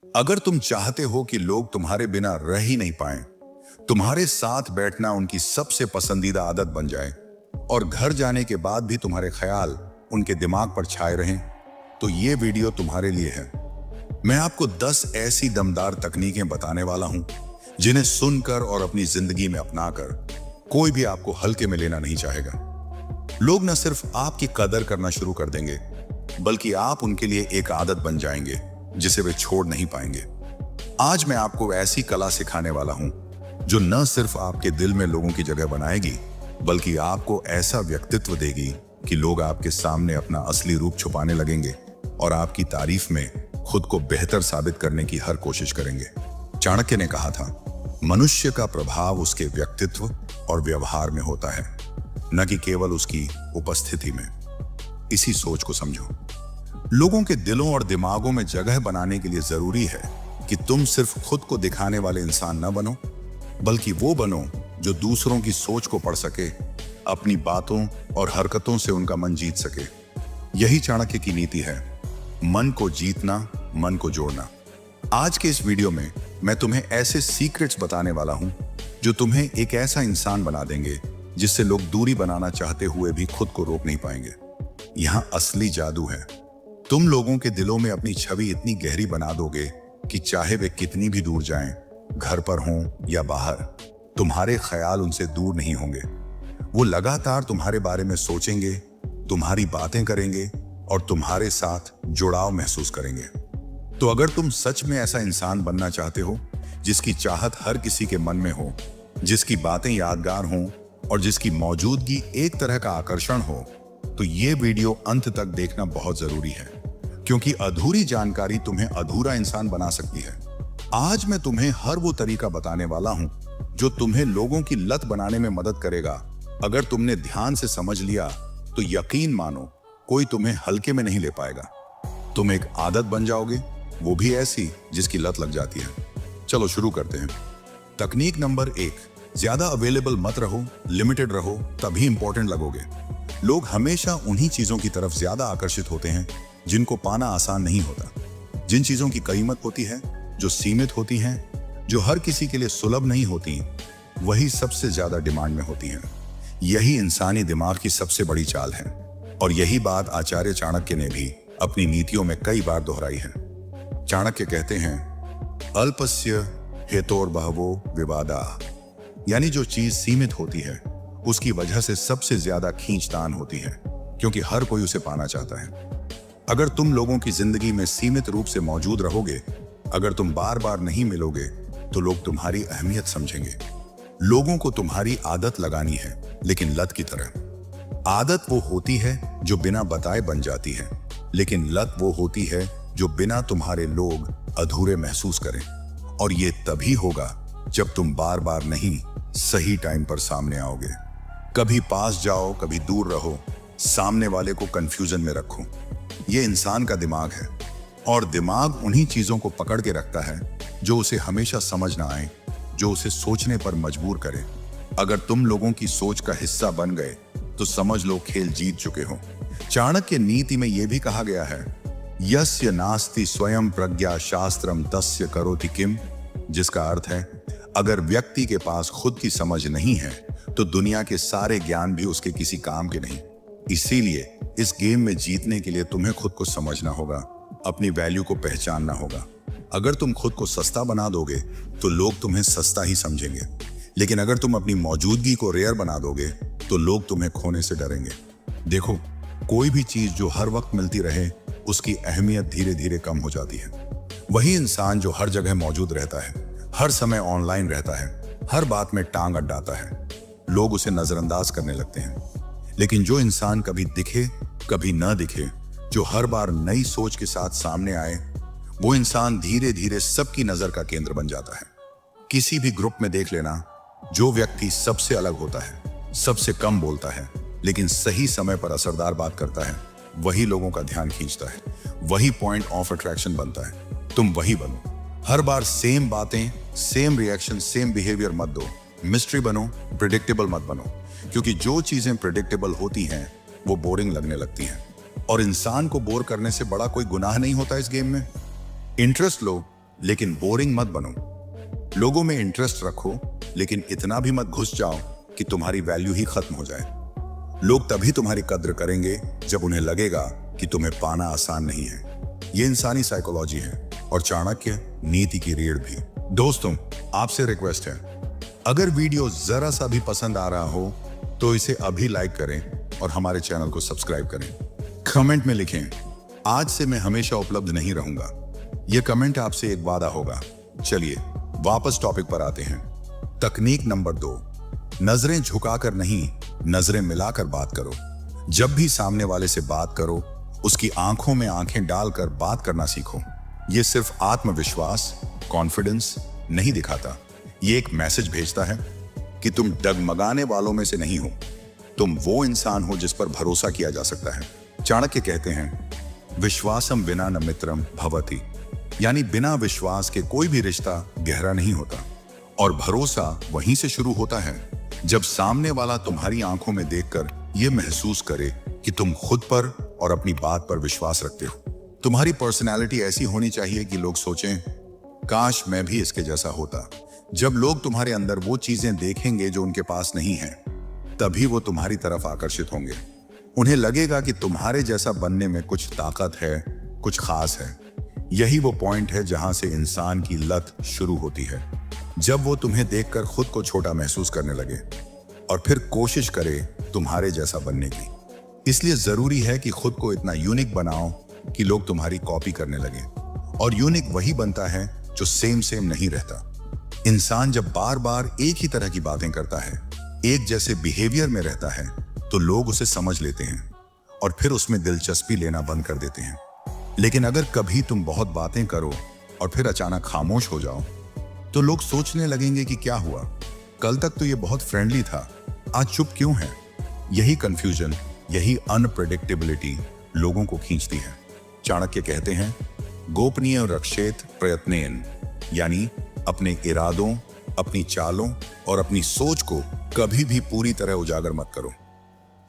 अगर तुम चाहते हो कि लोग तुम्हारे बिना रह ही नहीं पाएं, तुम्हारे साथ बैठना उनकी सबसे पसंदीदा आदत बन जाए और घर जाने के बाद भी तुम्हारे ख्याल उनके दिमाग पर छाए रहें, तो ये वीडियो तुम्हारे लिए है। मैं आपको 10 ऐसी दमदार तकनीकें बताने वाला हूं जिन्हें सुनकर और अपनी जिंदगी में अपनाकर कोई भी आपको हल्के में लेना नहीं चाहेगा। लोग न सिर्फ आपकी कदर करना शुरू कर देंगे, बल्कि आप उनके लिए एक आदत बन जाएंगे जिसे वे छोड़ नहीं पाएंगे। आज मैं आपको ऐसी कला सिखाने वाला हूं जो न सिर्फ आपके दिल में लोगों की जगह बनाएगी, बल्कि आपको ऐसा व्यक्तित्व देगी कि लोग आपके सामने अपना असली रूप छुपाने लगेंगे और आपकी तारीफ में खुद को बेहतर साबित करने की हर कोशिश करेंगे। चाणक्य ने कहा था, मनुष्य का प्रभाव उसके व्यक्तित्व और व्यवहार में होता है, न कि केवल उसकी उपस्थिति में। इसी सोच को समझो। लोगों के दिलों और दिमागों में जगह बनाने के लिए जरूरी है कि तुम सिर्फ खुद को दिखाने वाले इंसान न बनो, बल्कि वो बनो जो दूसरों की सोच को पढ़ सके, अपनी बातों और हरकतों से उनका मन जीत सके। यही चाणक्य की नीति है, मन को जीतना, मन को जोड़ना। आज के इस वीडियो में मैं तुम्हें ऐसे सीक्रेट्स बताने वाला हूं जो तुम्हें एक ऐसा इंसान बना देंगे जिससे लोग दूरी बनाना चाहते हुए भी खुद को रोक नहीं पाएंगे। यहां असली जादू है। तुम लोगों के दिलों में अपनी छवि इतनी गहरी बना दोगे कि चाहे वे कितनी भी दूर जाएं, घर पर हों या बाहर, तुम्हारे ख्याल उनसे दूर नहीं होंगे। वो लगातार तुम्हारे बारे में सोचेंगे, तुम्हारी बातें करेंगे और तुम्हारे साथ जुड़ाव महसूस करेंगे। तो अगर तुम सच में ऐसा इंसान बनना चाहते हो जिसकी चाहत हर किसी के मन में हो, जिसकी बातें यादगार हों और जिसकी मौजूदगी एक तरह का आकर्षण हो, तो ये वीडियो अंत तक देखना बहुत जरूरी है, क्योंकि अधूरी जानकारी तुम्हें अधूरा इंसान बना सकती है। आज मैं तुम्हें हर वो तरीका बताने वाला हूं जो तुम्हें लोगों की लत बनाने में मदद करेगा। अगर तुमने ध्यान से समझ लिया तो यकीन मानो, कोई तुम्हें हल्के में नहीं ले पाएगा। तुम एक आदत बन जाओगे, वो भी ऐसी जिसकी लत लग जाती है। चलो शुरू करते हैं। तकनीक नंबर 1, ज्यादा अवेलेबल मत रहो, लिमिटेड रहो, तभी इंपॉर्टेंट लगोगे। लोग हमेशा उन्हीं चीजों की तरफ ज्यादा आकर्षित होते हैं जिनको पाना आसान नहीं होता। जिन चीजों की कीमत होती है, जो सीमित होती हैं, जो हर किसी के लिए सुलभ नहीं होती, वही सबसे ज्यादा डिमांड में होती हैं। यही इंसानी दिमाग की सबसे बड़ी चाल है और यही बात आचार्य चाणक्य ने भी अपनी नीतियों में कई बार दोहराई है। चाणक्य कहते हैं, अल्पस्य हेतोर्बहवो विवादा, यानी जो चीज सीमित होती है उसकी वजह से सबसे ज्यादा खींचतान होती है, क्योंकि हर कोई उसे पाना चाहता है। अगर तुम लोगों की जिंदगी में सीमित रूप से मौजूद रहोगे, अगर तुम बार बार नहीं मिलोगे, तो लोग तुम्हारी अहमियत समझेंगे। लोगों को तुम्हारी आदत लगानी है, लेकिन लत की तरह। आदत वो होती है जो बिना बताए बन जाती है, लेकिन लत वो होती है जो बिना तुम्हारे लोग अधूरे महसूस करें। और ये तभी होगा जब तुम बार बार नहीं, सही टाइम पर सामने आओगे। कभी पास जाओ, कभी दूर रहो, सामने वाले को कंफ्यूजन में रखो। ये इंसान का दिमाग है और दिमाग उन्हीं चीजों को पकड़ के रखता है जो उसे हमेशा समझ ना आए, जो उसे सोचने पर मजबूर करे। अगर तुम लोगों की सोच का हिस्सा बन गए तो समझ लो खेल जीत चुके हो। चाणक्य नीति में यह भी कहा गया है, यस्य नास्ति स्वयं प्रज्ञा शास्त्रम तस्य करोति किम, जिसका अर्थ है, अगर व्यक्ति के पास खुद की समझ नहीं है तो दुनिया के सारे ज्ञान भी उसके किसी काम के नहीं। इसीलिए इस गेम में जीतने के लिए तुम्हें खुद को समझना होगा, अपनी वैल्यू को पहचानना होगा। अगर तुम खुद को सस्ता बना दोगे तो लोग तुम्हें सस्ता ही समझेंगे, लेकिन अगर तुम अपनी मौजूदगी को रेयर बना दोगे तो लोग तुम्हें खोने से डरेंगे। देखो, कोई भी चीज जो हर वक्त मिलती रहे, उसकी अहमियत धीरे धीरे कम हो जाती है। वही इंसान जो हर जगह मौजूद रहता है, हर समय ऑनलाइन रहता है, हर बात में टांग अड़ाता है, लोग उसे नजरअंदाज करने लगते हैं। लेकिन जो इंसान कभी दिखे कभी न दिखे, जो हर बार नई सोच के साथ सामने आए, वो इंसान धीरे धीरे सबकी नजर का केंद्र बन जाता है। किसी भी ग्रुप में देख लेना, जो व्यक्ति सबसे अलग होता है, सबसे कम बोलता है, लेकिन सही समय पर असरदार बात करता है, वही लोगों का ध्यान खींचता है, वही पॉइंट ऑफ अट्रैक्शन बनता है। तुम वही बनो। हर बार सेम बातें, सेम रिएक्शन, सेम बिहेवियर मत दो। मिस्ट्री बनो, प्रिडिक्टेबल मत बनो, क्योंकि जो चीजें प्रिडिक्टेबल होती हैं वो बोरिंग लगने लगती हैं। और इंसान को बोर करने से बड़ा कोई गुनाह नहीं होता इस गेम में। इंटरेस्ट लो, लेकिन बोरिंग मत बनो। लोगों में इंटरेस्ट रखो, लेकिन इतना भी मत घुस जाओ कि तुम्हारी वैल्यू ही खत्म हो जाए। लोग तभी तुम्हारी कद्र करेंगे जब उन्हें लगेगा कि तुम्हें पाना आसान नहीं है। ये इंसानी साइकोलॉजी है और चाणक्य नीति की रीढ़ भी। दोस्तों, आपसे रिक्वेस्ट है, अगर वीडियो जरा सा भी पसंद आ रहा हो तो इसे अभी लाइक करें और हमारे चैनल को सब्सक्राइब करें। कमेंट में लिखें, आज से मैं हमेशा उपलब्ध नहीं रहूंगा। यह कमेंट आपसे एक वादा होगा। चलिए वापस टॉपिक पर आते हैं। तकनीक नंबर 2, नजरें झुकाकर नहीं, नजरें मिलाकर बात करो। जब भी सामने वाले से बात करो, उसकी आंखों में आंखें डालकर बात करना सीखो। यह सिर्फ आत्मविश्वास, कॉन्फिडेंस नहीं दिखाता, ये एक मैसेज भेजता है कि तुम डगमगाने वालों में से नहीं हो। तुम वो इंसान हो जिस पर भरोसा किया जा सकता है। चाणक्य कहते हैं, विश्वासम विना न मित्रम भवति, यानी बिना विश्वास के कोई भी रिश्ता गहरा नहीं होता। और भरोसा वहीं से शुरू होता है जब सामने वाला तुम्हारी आंखों में देखकर यह महसूस करे कि तुम खुद पर और अपनी बात पर विश्वास रखते हो। तुम्हारी पर्सनैलिटी ऐसी होनी चाहिए कि लोग सोचें, काश मैं भी इसके जैसा होता। जब लोग तुम्हारे अंदर वो चीजें देखेंगे जो उनके पास नहीं है, तभी वो तुम्हारी तरफ आकर्षित होंगे। उन्हें लगेगा कि तुम्हारे जैसा बनने में कुछ ताकत है, कुछ खास है। यही वो पॉइंट है जहां से इंसान की लत शुरू होती है। जब वो तुम्हें देखकर खुद को छोटा महसूस करने लगे और फिर कोशिश करे तुम्हारे जैसा बनने की। इसलिए जरूरी है कि खुद को इतना यूनिक बनाओ कि लोग तुम्हारी कॉपी करने लगे। और यूनिक वही बनता है जो सेम नहीं रहता। इंसान जब बार बार एक ही तरह की बातें करता है, एक जैसे बिहेवियर में रहता है, तो लोग उसे समझ लेते हैं और फिर उसमें दिलचस्पी लेना बंद कर देते हैं। लेकिन अगर कभी तुम बहुत बातें करो और फिर अचानक खामोश हो जाओ, तो लोग सोचने लगेंगे कि क्या हुआ, कल तक तो ये बहुत फ्रेंडली था, आज चुप क्यों है। यही कंफ्यूजन, यही अनप्रेडिक्टेबिलिटी लोगों को खींचती है। चाणक्य कहते हैं, गोपनीय रक्षेत प्रयत्नेन, यानी अपने इरादों, अपनी चालों और अपनी सोच को कभी भी पूरी तरह उजागर मत करो।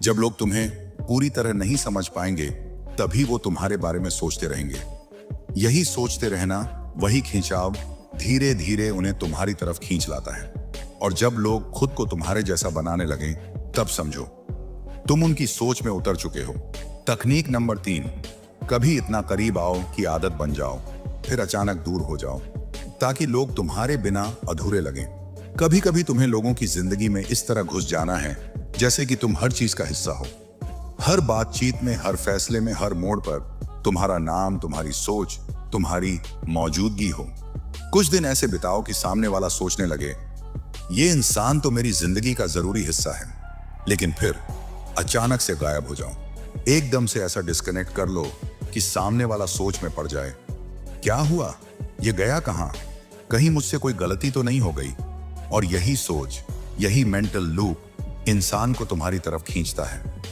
जब लोग तुम्हें पूरी तरह नहीं समझ पाएंगे, तभी वो तुम्हारे बारे में सोचते रहेंगे। यही सोचते रहना, वही खिंचाव धीरे धीरे उन्हें तुम्हारी तरफ खींच लाता है। और जब लोग खुद को तुम्हारे जैसा बनाने लगें, तब समझो तुम उनकी सोच में उतर चुके हो। तकनीक नंबर 3, कभी इतना करीब आओ कि आदत बन जाओ, फिर अचानक दूर हो जाओ, ताकि लोग तुम्हारे बिना अधूरे लगें। कभी कभी तुम्हें लोगों की जिंदगी में इस तरह घुस जाना है जैसे कि तुम हर चीज का हिस्सा हो। हर बातचीत में, हर फैसले में, हर मोड़ पर तुम्हारा नाम, तुम्हारी सोच, तुम्हारी मौजूदगी हो। कुछ दिन ऐसे बिताओ कि सामने वाला सोचने लगे, ये इंसान तो मेरी जिंदगी का जरूरी हिस्सा है। लेकिन फिर अचानक से गायब हो जाओ। एकदम से ऐसा डिस्कनेक्ट कर लो कि सामने वाला सोच में पड़ जाए, क्या हुआ, ये गया कहां, कहीं मुझसे कोई गलती तो नहीं हो गई। और यही सोच, यही मेंटल लूप इंसान को तुम्हारी तरफ खींचता है।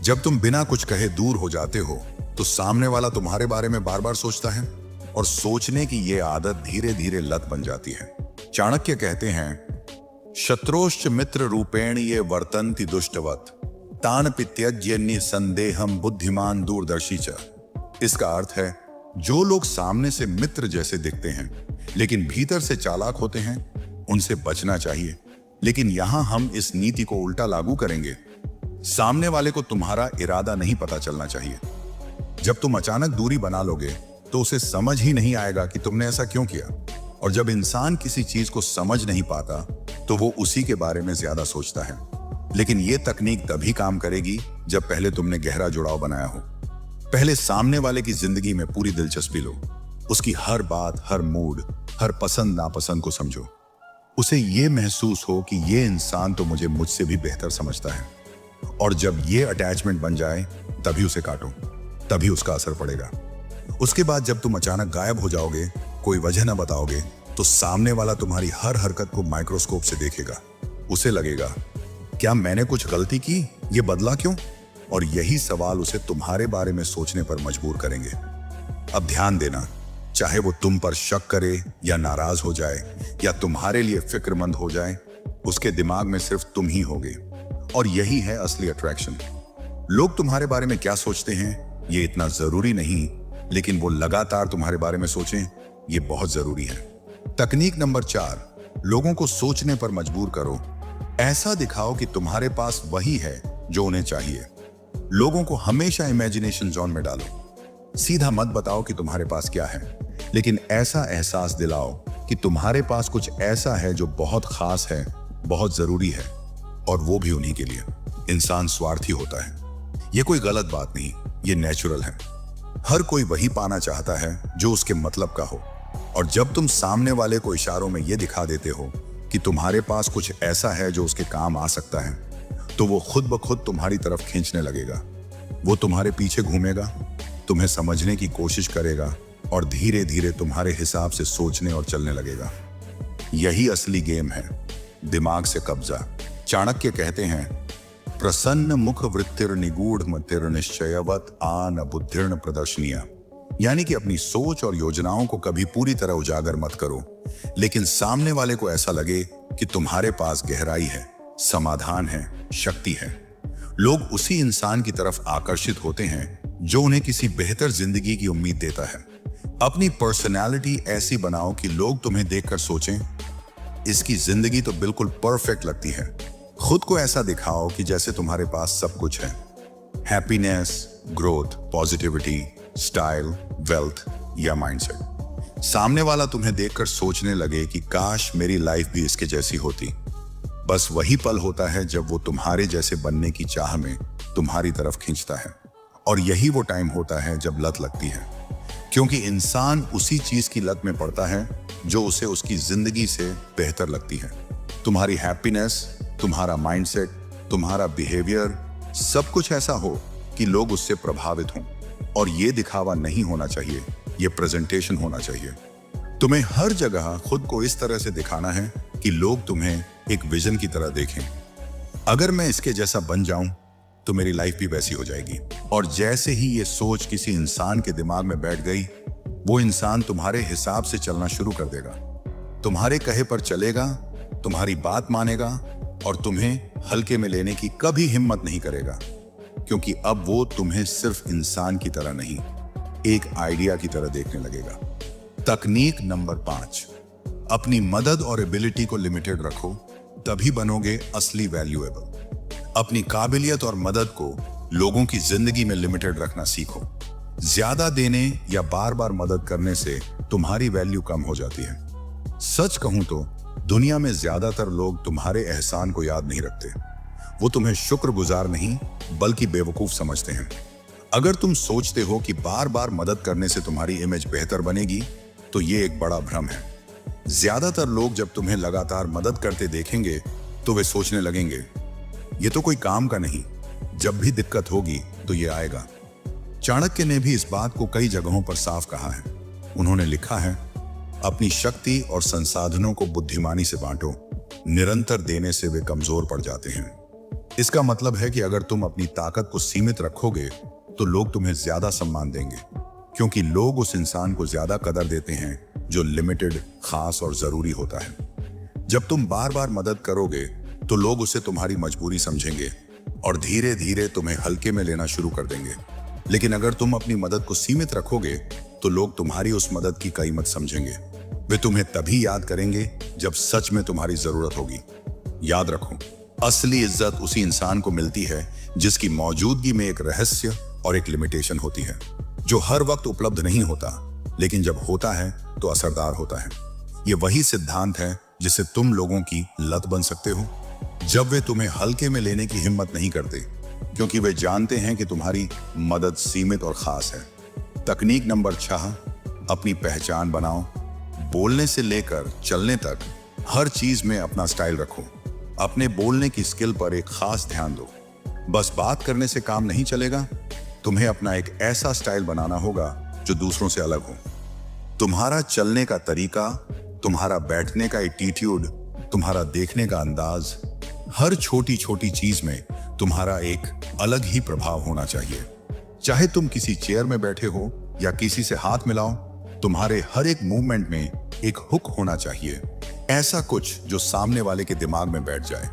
जब तुम बिना कुछ कहे दूर हो जाते हो, तो सामने वाला तुम्हारे बारे में बार बार सोचता है और सोचने की ये आदत धीरे धीरे लत बन जाती है। चाणक्य कहते हैं, शत्रोश्च मित्र रूपेण ये वर्तन्ति दुष्टवत, तान पित्यज्य संदेहम बुद्धिमान दूरदर्शी च। इसका अर्थ है, जो लोग सामने से मित्र जैसे दिखते हैं लेकिन भीतर से चालाक होते हैं, उनसे बचना चाहिए। लेकिन यहां हम इस नीति को उल्टा लागू करेंगे। सामने वाले को तुम्हारा इरादा नहीं पता चलना चाहिए। जब तुम अचानक दूरी बना लोगे, तो उसे समझ ही नहीं आएगा कि तुमने ऐसा क्यों किया। और जब इंसान किसी चीज को समझ नहीं पाता, तो वो उसी के बारे में ज्यादा सोचता है। लेकिन ये तकनीक तभी काम करेगी जब पहले तुमने गहरा जुड़ाव बनाया हो। पहले सामने वाले की जिंदगी में पूरी दिलचस्पी लो, उसकी हर बात, हर मूड, हर पसंद नापसंद को समझो। उसे ये महसूस हो कि ये इंसान तो मुझसे भी बेहतर समझता है। और जब ये अटैचमेंट बन जाए, तभी उसे काटो, तभी उसका असर पड़ेगा। उसके बाद जब तुम अचानक गायब हो जाओगे, कोई वजह ना बताओगे, तो सामने वाला तुम्हारी हर हरकत को माइक्रोस्कोप से देखेगा। उसे लगेगा, क्या मैंने कुछ गलती की, ये बदला क्यों? और यही सवाल उसे तुम्हारे बारे में सोचने पर मजबूर करेंगे। अब ध्यान देना, चाहे वो तुम पर शक करे या नाराज हो जाए या तुम्हारे लिए फिक्रमंद हो जाए, उसके दिमाग में सिर्फ तुम ही होगे। और यही है असली अट्रैक्शन। लोग तुम्हारे बारे में क्या सोचते हैं ये इतना जरूरी नहीं, लेकिन वो लगातार तुम्हारे बारे में सोचें, ये बहुत जरूरी है। तकनीक नंबर 4, लोगों को सोचने पर मजबूर करो। ऐसा दिखाओ कि तुम्हारे पास वही है जो उन्हें चाहिए। लोगों को हमेशा इमेजिनेशन जोन में डालो। सीधा मत बताओ कि तुम्हारे पास क्या है, लेकिन ऐसा एहसास दिलाओ कि तुम्हारे पास कुछ ऐसा है जो बहुत खास है, बहुत जरूरी है, और वो भी उन्हीं के लिए। इंसान स्वार्थी होता है, ये कोई गलत बात नहीं, ये नेचुरल है। हर कोई वही पाना चाहता है जो उसके मतलब का हो। और जब तुम सामने वाले को इशारों में ये दिखा देते हो कि तुम्हारे पास कुछ ऐसा है जो उसके काम आ सकता है, तो वो खुद ब खुद तुम्हारी तरफ खींचने लगेगा। वो तुम्हारे पीछे घूमेगा, तुम्हें समझने की कोशिश करेगा और धीरे धीरे तुम्हारे हिसाब से सोचने और चलने लगेगा। यही असली गेम है, दिमाग से कब्जा। चाणक्य कहते हैं, प्रसन्न मुख वृत्तिर निगूढ़ मतिर निश्चयवत आन बुद्धिर्न प्रदर्शनीय। यानी कि अपनी सोच और योजनाओं को कभी पूरी तरह उजागर मत करो, लेकिन सामने वाले को ऐसा लगे कि तुम्हारे पास गहराई है, समाधान है, शक्ति है। लोग उसी इंसान की तरफ आकर्षित होते हैं जो उन्हें किसी बेहतर जिंदगी की उम्मीद देता है। अपनी पर्सनैलिटी ऐसी बनाओ कि लोग तुम्हें देखकर सोचें, इसकी जिंदगी तो बिल्कुल परफेक्ट लगती है। खुद को ऐसा दिखाओ कि जैसे तुम्हारे पास सब कुछ है, happiness, growth, positivity, style, wealth या माइंडसेट। सामने वाला तुम्हें देखकर सोचने लगे कि काश मेरी लाइफ भी इसके जैसी होती। बस वही पल होता है जब वो तुम्हारे जैसे बनने की चाह में तुम्हारी तरफ खींचता है। और यही वो टाइम होता है जब लत लगती है, क्योंकि इंसान उसी चीज की लत में पड़ता है जो उसे उसकी जिंदगी से बेहतर लगती है। तुम्हारी हैप्पीनेस, तुम्हारा माइंडसेट, तुम्हारा बिहेवियर, सब कुछ ऐसा हो कि लोग उससे प्रभावित हों। और ये दिखावा नहीं होना चाहिए, ये प्रेजेंटेशन होना चाहिए। तुम्हें हर जगह खुद को इस तरह से दिखाना है कि लोग तुम्हें एक विजन की तरह देखें। अगर मैं इसके जैसा बन जाऊं तो मेरी लाइफ भी वैसी हो जाएगी। और जैसे ही ये सोच किसी इंसान के दिमाग में बैठ गई, वो इंसान तुम्हारे हिसाब से चलना शुरू कर देगा, तुम्हारे कहे पर चलेगा, तुम्हारी बात मानेगा और तुम्हें हल्के में लेने की कभी हिम्मत नहीं करेगा, क्योंकि अब वो तुम्हें सिर्फ इंसान की तरह नहीं, एक आइडिया की तरह देखने लगेगा। तकनीक नंबर 5, अपनी मदद और एबिलिटी को लिमिटेड रखो, तभी बनोगे असली वैल्यूएबल। अपनी काबिलियत और मदद को लोगों की जिंदगी में लिमिटेड रखना सीखो। ज्यादा देने या बार बार मदद करने से तुम्हारी वैल्यू कम हो जाती है। सच कहूं तो दुनिया में ज्यादातर लोग तुम्हारे एहसान को याद नहीं रखते। वो तुम्हें शुक्रगुजार नहीं बल्कि बेवकूफ समझते हैं। अगर तुम सोचते हो कि बार बार मदद करने से तुम्हारी इमेज बेहतर बनेगी, तो ये एक बड़ा भ्रम है। ज्यादातर लोग जब तुम्हें लगातार मदद करते देखेंगे तो वे सोचने लगेंगे, ये तो कोई काम का नहीं, जब भी दिक्कत होगी तो ये आएगा। चाणक्य ने भी इस बात को कई जगहों पर साफ कहा है। उन्होंने लिखा है, अपनी शक्ति और संसाधनों को बुद्धिमानी से बांटो, निरंतर देने से वे कमजोर पड़ जाते हैं। इसका मतलब है कि अगर तुम अपनी ताकत को सीमित रखोगे तो लोग तुम्हें ज्यादा सम्मान देंगे, क्योंकि लोग उस इंसान को ज्यादा कदर देते हैं जो लिमिटेड, खास और जरूरी होता है। जब तुम बार बार मदद करोगे तो लोग उसे तुम्हारी मजबूरी समझेंगे और धीरे धीरे तुम्हें हल्के में लेना शुरू कर देंगे। लेकिन अगर तुम अपनी मदद को सीमित रखोगे तो लोग तुम्हारी उस मदद की कीमत समझेंगे। वे तुम्हें तभी याद करेंगे जब सच में तुम्हारी जरूरत होगी। याद रखो, असली इज्जत उसी इंसान को मिलती है जिसकी मौजूदगी में एक रहस्य और एक लिमिटेशन होती है, जो हर वक्त उपलब्ध नहीं होता, लेकिन जब होता है तो असरदार होता है। ये वही सिद्धांत है जिससे तुम लोगों की लत बन सकते हो, जब वे तुम्हें हल्के में लेने की हिम्मत नहीं करते, क्योंकि वे जानते हैं कि तुम्हारी मदद सीमित और खास है। तकनीक नंबर 6, अपनी पहचान बनाओ। बोलने से लेकर चलने तक हर चीज में अपना स्टाइल रखो। अपने बोलने की स्किल पर एक खास ध्यान दो। बस बात करने से काम नहीं चलेगा, तुम्हें अपना एक ऐसा स्टाइल बनाना होगा जो दूसरों से अलग हो। तुम्हारा चलने का तरीका, तुम्हारा बैठने का एटीट्यूड, तुम्हारा देखने का अंदाज, हर छोटी छोटी चीज में तुम्हारा एक अलग ही प्रभाव होना चाहिए। चाहे तुम किसी चेयर में बैठे हो या किसी से हाथ मिलाओ, तुम्हारे हर एक मूवमेंट में एक हुक होना चाहिए, ऐसा कुछ जो सामने वाले के दिमाग में बैठ जाए।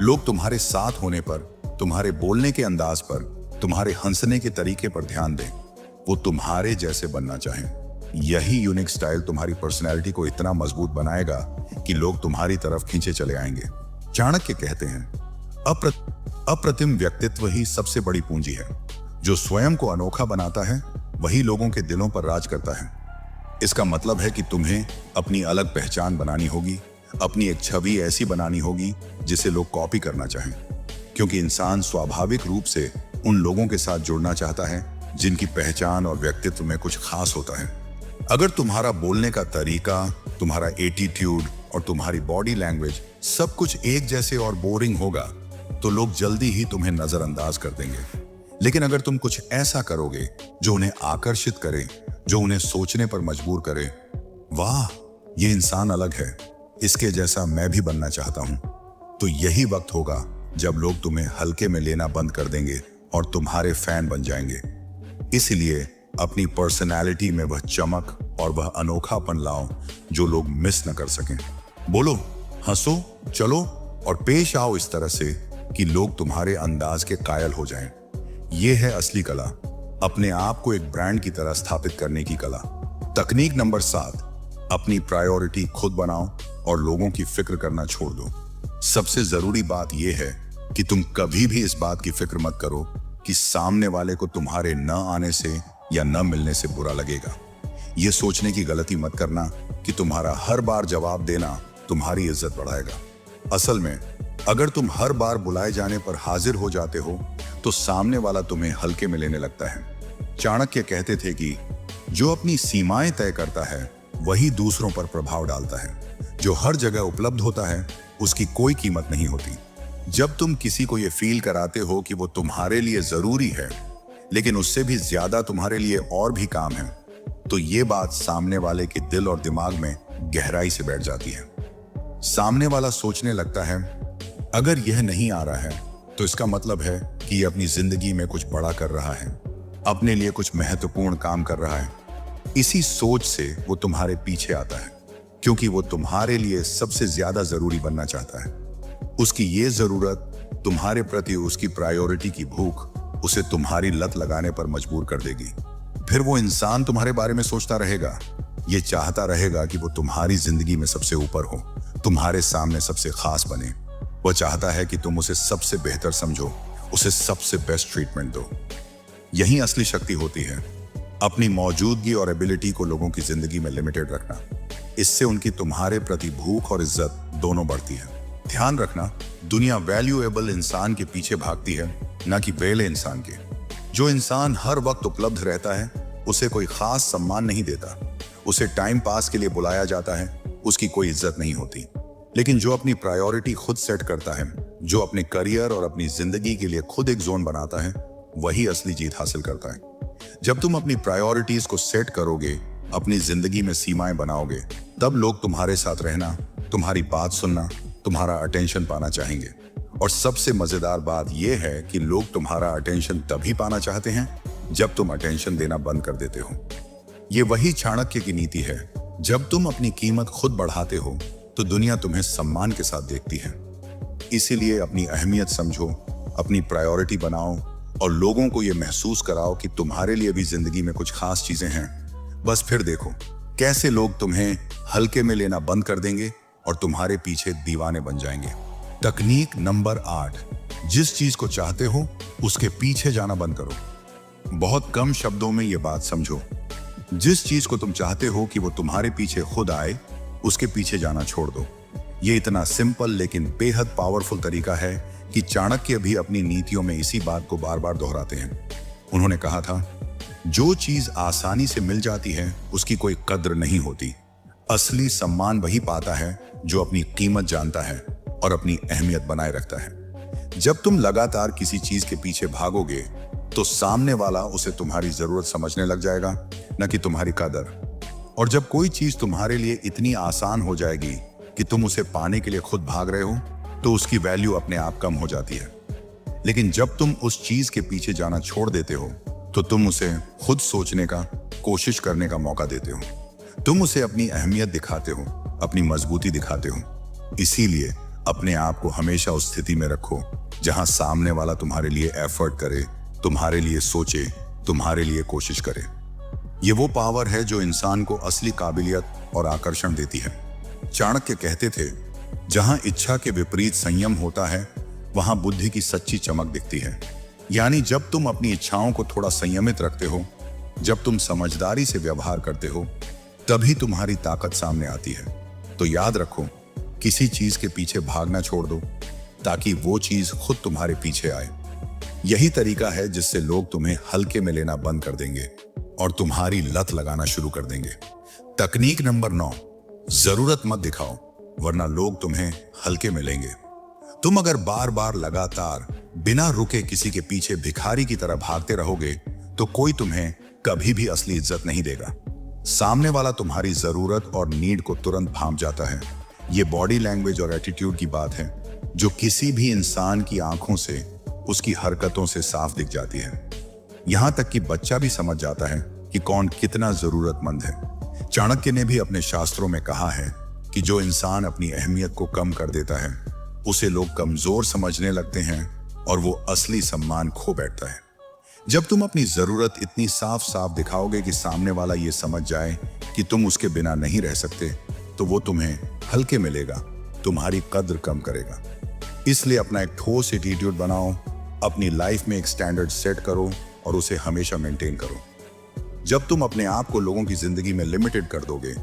लोग तुम्हारे साथ होने पर, तुम्हारे बोलने के अंदाज पर, तुम्हारे हंसने के तरीके पर ध्यान दें। वो तुम्हारे जैसे बनना चाहें। यही यूनिक स्टाइल तुम्हारी पर्सनैलिटी को इतना मजबूत बनाएगा कि लोग तुम्हारी तरफ खींचे चले आएंगे। चाणक्य कहते हैं, अप्रतिम व्यक्तित्व ही सबसे बड़ी पूंजी है। जो स्वयं को अनोखा बनाता है वही लोगों के दिलों पर राज करता है। इसका मतलब है कि तुम्हें अपनी अलग पहचान बनानी होगी, अपनी एक छवि ऐसी बनानी होगी जिसे लोग कॉपी करना चाहें, क्योंकि इंसान स्वाभाविक रूप से उन लोगों के साथ जुड़ना चाहता है जिनकी पहचान और व्यक्तित्व में कुछ खास होता है। अगर तुम्हारा बोलने का तरीका, तुम्हारा एटीट्यूड और तुम्हारी बॉडी लैंग्वेज सब कुछ एक जैसे और बोरिंग होगा तो लोग जल्दी ही तुम्हें नजरअंदाज कर देंगे। लेकिन अगर तुम कुछ ऐसा करोगे जो उन्हें आकर्षित करे, जो उन्हें सोचने पर मजबूर करे, वाह ये इंसान अलग है, इसके जैसा मैं भी बनना चाहता हूं, तो यही वक्त होगा जब लोग तुम्हें हल्के में लेना बंद कर देंगे और तुम्हारे फैन बन जाएंगे। इसलिए अपनी पर्सनैलिटी में वह चमक और वह अनोखापन लाओ जो लोग मिस न कर सकें। बोलो, हंसो, चलो और पेश आओ इस तरह से कि लोग तुम्हारे अंदाज के कायल हो जाएं। यह है असली कला, अपने आप को एक ब्रांड की तरह स्थापित करने की कला। तकनीक नंबर 7, अपनी प्रायोरिटी खुद बनाओ और लोगों की फिक्र करना छोड़ दो। सबसे जरूरी बात यह है कि तुम कभी भी इस बात की फिक्र मत करो कि सामने वाले को तुम्हारे न आने से या न मिलने से बुरा लगेगा। यह सोचने की गलती मत करना कि तुम्हारा हर बार जवाब देना तुम्हारी इज्जत बढ़ाएगा। असल में अगर तुम हर बार बुलाए जाने पर हाजिर हो जाते हो तो सामने वाला तुम्हें हल्के में लेने लगता है। चाणक्य कहते थे कि जो अपनी सीमाएं तय करता है वही दूसरों पर प्रभाव डालता है। जो हर जगह उपलब्ध होता है उसकी कोई कीमत नहीं होती। जब तुम किसी को यह फील कराते हो कि वो तुम्हारे लिए जरूरी है लेकिन उससे भी ज्यादा तुम्हारे लिए और भी काम है, तो ये बात सामने वाले के दिल और दिमाग में गहराई से बैठ जाती है। सामने वाला सोचने लगता है, अगर यह नहीं आ रहा है तो इसका मतलब है कि यह अपनी जिंदगी में कुछ बड़ा कर रहा है, अपने लिए कुछ महत्वपूर्ण काम कर रहा है। इसी सोच से वो तुम्हारे पीछे आता है, क्योंकि वो तुम्हारे लिए सबसे ज्यादा जरूरी बनना चाहता है। उसकी ये जरूरत, तुम्हारे प्रति उसकी प्रायोरिटी की भूख उसे तुम्हारी लत लगाने पर मजबूर कर देगी। फिर वो इंसान तुम्हारे बारे में सोचता रहेगा, ये चाहता रहेगा कि वो तुम्हारी जिंदगी में सबसे ऊपर हो, तुम्हारे सामने सबसे खास बने। वो चाहता है कि तुम उसे सबसे बेहतर समझो, उसे सबसे बेस्ट ट्रीटमेंट दो। यही असली शक्ति होती है, अपनी मौजूदगी और एबिलिटी को लोगों की जिंदगी में लिमिटेड रखना। इससे उनकी तुम्हारे प्रति भूख और इज्जत दोनों बढ़ती है। ध्यान रखना, दुनिया वैल्यूएबल इंसान के पीछे भागती है, ना कि वेले इंसान के। जो इंसान हर वक्त उपलब्ध रहता है उसे कोई खास सम्मान नहीं देता, उसे टाइम पास के लिए बुलाया जाता है, उसकी कोई इज्जत नहीं होती। लेकिन जो अपनी प्रायोरिटी खुद सेट करता है, जो अपने करियर और अपनी जिंदगी के लिए खुद एक जोन बनाता है, वही असली जीत हासिल करता है। जब तुम अपनी प्रायोरिटीज को सेट करोगे, अपनी जिंदगी में सीमाएं बनाओगे, तब लोग तुम्हारे साथ रहना, तुम्हारी बात सुनना, तुम्हारा अटेंशन पाना चाहेंगे। और सबसे मजेदार बात यह है कि लोग तुम्हारा अटेंशन तभी पाना चाहते हैं जब तुम अटेंशन देना बंद कर देते हो। ये वही चाणक्य की नीति है, जब तुम अपनी कीमत खुद बढ़ाते हो तो दुनिया तुम्हें सम्मान के साथ देखती है। इसीलिए अपनी अहमियत समझो, अपनी प्रायोरिटी बनाओ और लोगों को यह महसूस कराओ कि तुम्हारे लिए भी जिंदगी में कुछ खास चीजें हैं। बस फिर देखो कैसे लोग तुम्हें हल्के में लेना बंद कर देंगे और तुम्हारे पीछे दीवाने बन जाएंगे। तकनीक नंबर 8, जिस चीज को चाहते हो उसके पीछे जाना बंद करो। बहुत कम शब्दों में यह बात समझो, जिस चीज को तुम चाहते हो कि वो तुम्हारे पीछे खुद आए, उसके पीछे जाना छोड़ दो। ये इतना सिंपल लेकिन बेहद पावरफुल तरीका है कि चाणक्य भी अपनी नीतियों में इसी बात को बार बार दोहराते हैं। उन्होंने कहा था, जो चीज आसानी से मिल जाती है उसकी कोई कद्र नहीं होती। असली सम्मान वही पाता है जो अपनी कीमत जानता है और अपनी अहमियत बनाए रखता है। जब तुम लगातार किसी चीज के पीछे भागोगे तो सामने वाला उसे तुम्हारी जरूरत समझने लग जाएगा, न कि तुम्हारी कदर। और जब कोई चीज तुम्हारे लिए इतनी आसान हो जाएगी कि तुम उसे पाने के लिए खुद भाग रहे हो, तो उसकी वैल्यू अपने आप कम हो जाती है। लेकिन जब तुम उस चीज के पीछे जाना छोड़ देते हो तो तुम उसे खुद सोचने का, कोशिश करने का मौका देते हो। तुम उसे अपनी अहमियत दिखाते हो, अपनी मजबूती दिखाते हो। इसीलिए अपने आप को हमेशा उस स्थिति में रखो जहां सामने वाला तुम्हारे लिए एफर्ट करे, तुम्हारे लिए सोचे, तुम्हारे लिए कोशिश करे। ये वो पावर है जो इंसान को असली काबिलियत और आकर्षण देती है। चाणक्य कहते थे, जहां इच्छा के विपरीत संयम होता है वहां बुद्धि की सच्ची चमक दिखती है। यानी जब तुम अपनी इच्छाओं को थोड़ा संयमित रखते हो, जब तुम समझदारी से व्यवहार करते हो, तभी तुम्हारी ताकत सामने आती है। तो याद रखो, किसी चीज के पीछे भागना छोड़ दो ताकि वो चीज खुद तुम्हारे पीछे आए। यही तरीका है जिससे लोग तुम्हें हल्के में लेना बंद कर देंगे और तुम्हारी लत लगाना शुरू कर देंगे। तकनीक नंबर 9, जरूरत मत दिखाओ वरना लोग तुम्हें हल्के में लेंगे। तुम अगर बार बार लगातार बिना रुके किसी के पीछे भिखारी की तरह भागते रहोगे तो कोई तुम्हें कभी भी असली इज्जत नहीं देगा। सामने वाला तुम्हारी जरूरत और नीड को तुरंत भांप जाता है। ये बॉडी लैंग्वेज और एटीट्यूड की बात है जो किसी भी इंसान की आंखों से, उसकी हरकतों से साफ दिख जाती है। यहां तक कि बच्चा भी समझ जाता है कि कौन कितना जरूरतमंद है। चाणक्य ने भी अपने शास्त्रों में कहा है कि जो इंसान अपनी अहमियत को कम कर देता है उसे लोग कमजोर समझने लगते हैं और वो असली सम्मान खो बैठता है। जब तुम अपनी जरूरत इतनी साफ साफ दिखाओगे कि सामने वाला ये समझ जाए कि तुम उसके बिना नहीं रह सकते, तो वो तुम्हें हल्के में लेगा, तुम्हारी कद्र कम करेगा। इसलिए अपना एक ठोस एटीट्यूड बनाओ, अपनी लाइफ में एक स्टैंडर्ड सेट करो और उसे हमेशा मेंटेन करो। जब तुम अपने आप को लोगों की जिंदगी में लिमिटेड कर दोगे,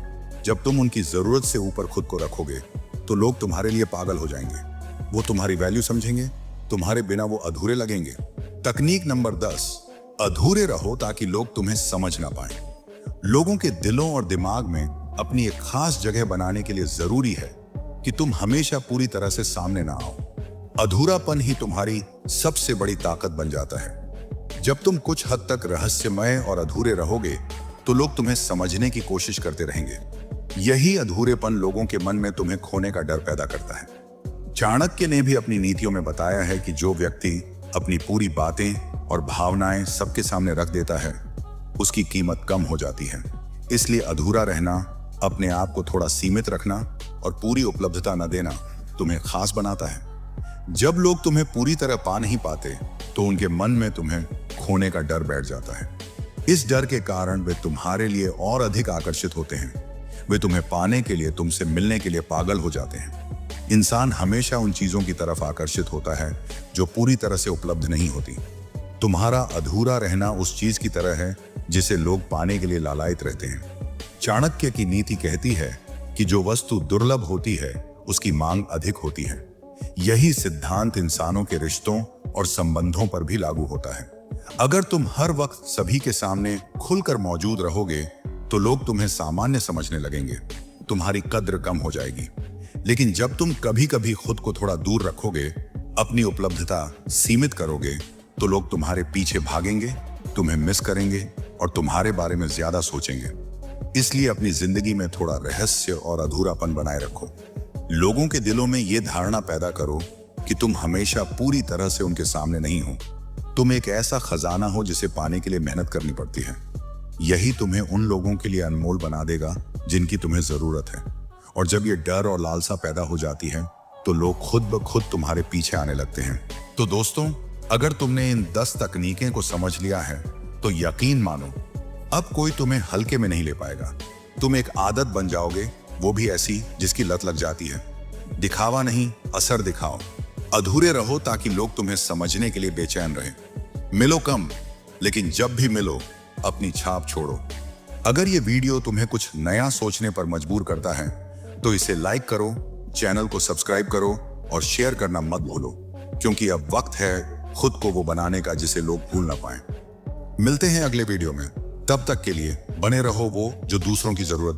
जब तुम उनकी जरूरत से ऊपर खुद को रखोगे, तो लोग तुम्हारे लिए पागल हो जाएंगे। वो तुम्हारी वैल्यू समझेंगे, तुम्हारे बिना वो अधूरे लगेंगे। तकनीक नंबर 10, अधूरे रहो ताकि लोग तुम्हें समझ ना पाए। लोगों के दिलों और दिमाग में अपनी एक खास जगह बनाने के लिए जरूरी है कि तुम हमेशा पूरी तरह से सामने ना आओ। अधूरापन ही तुम्हारी सबसे बड़ी ताकत बन जाता है। जब तुम कुछ हद तक रहस्यमय और अधूरे रहोगे तो लोग तुम्हें समझने की कोशिश करते रहेंगे। यही अधूरेपन लोगों के मन में तुम्हें खोने का डर पैदा करता है। चाणक्य ने भी अपनी नीतियों में बताया है कि जो व्यक्ति अपनी पूरी बातें और भावनाएं सबके सामने रख देता है उसकी कीमत कम हो जाती है। इसलिए अधूरा रहना, अपने आप को थोड़ा सीमित रखना और पूरी उपलब्धता न देना तुम्हें खास बनाता है। जब लोग तुम्हें पूरी तरह पा नहीं पाते तो उनके मन में तुम्हें खोने का डर बैठ जाता है। इस डर के कारण वे तुम्हारे लिए और अधिक आकर्षित होते हैं। वे तुम्हें पाने के लिए, तुमसे मिलने के लिए पागल हो जाते हैं। इंसान हमेशा उन चीजों की तरफ आकर्षित होता है जो पूरी तरह से उपलब्ध नहीं होती। तुम्हारा अधूरा रहना उस चीज की तरह है जिसे लोग पाने के लिए लालायित रहते हैं। चाणक्य की नीति कहती है कि जो वस्तु दुर्लभ होती है उसकी मांग अधिक होती है। यही सिद्धांत इंसानों के रिश्तों और संबंधों पर भी लागू होता है। अगर तुम हर वक्त सभी के सामने खुलकर मौजूद रहोगे तो लोग तुम्हें सामान्य समझने लगेंगे, तुम्हारी कद्र कम हो जाएगी। लेकिन जब तुम कभी कभी खुद को थोड़ा दूर रखोगे, अपनी उपलब्धता सीमित करोगे, तो लोग तुम्हारे पीछे भागेंगे, तुम्हें मिस करेंगे और तुम्हारे बारे में ज्यादा सोचेंगे। इसलिए अपनी जिंदगी में थोड़ा रहस्य और अधूरापन बनाए रखो। लोगों के दिलों में यह धारणा पैदा करो कि तुम हमेशा पूरी तरह से उनके सामने नहीं हो। तुम एक ऐसा खजाना हो जिसे पाने के लिए मेहनत करनी पड़ती है। यही तुम्हें उन लोगों के लिए अनमोल बना देगा जिनकी तुम्हें जरूरत है। और जब ये डर और लालसा पैदा हो जाती है तो लोग खुद ब खुद तुम्हारे पीछे आने लगते हैं। तो दोस्तों, अगर तुमने इन 10 तकनीकें को समझ लिया है तो यकीन मानो, अब कोई तुम्हें हल्के में नहीं ले पाएगा। तुम एक आदत बन जाओगे, वो भी ऐसी जिसकी लत लग जाती है। दिखावा नहीं, असर दिखाओ। अधूरे रहो ताकि लोग तुम्हें समझने के लिए बेचैन रहें। मिलो कम, लेकिन जब भी मिलो अपनी छाप छोड़ो। अगर ये वीडियो तुम्हें कुछ नया सोचने पर मजबूर करता है तो इसे लाइक करो, चैनल को सब्सक्राइब करो और शेयर करना मत भूलो, क्योंकि अब वक्त है खुद को वो बनाने का जिसे लोग भूल ना पाए। मिलते हैं अगले वीडियो में। तब तक के लिए बने रहो वो जो दूसरों की जरूरत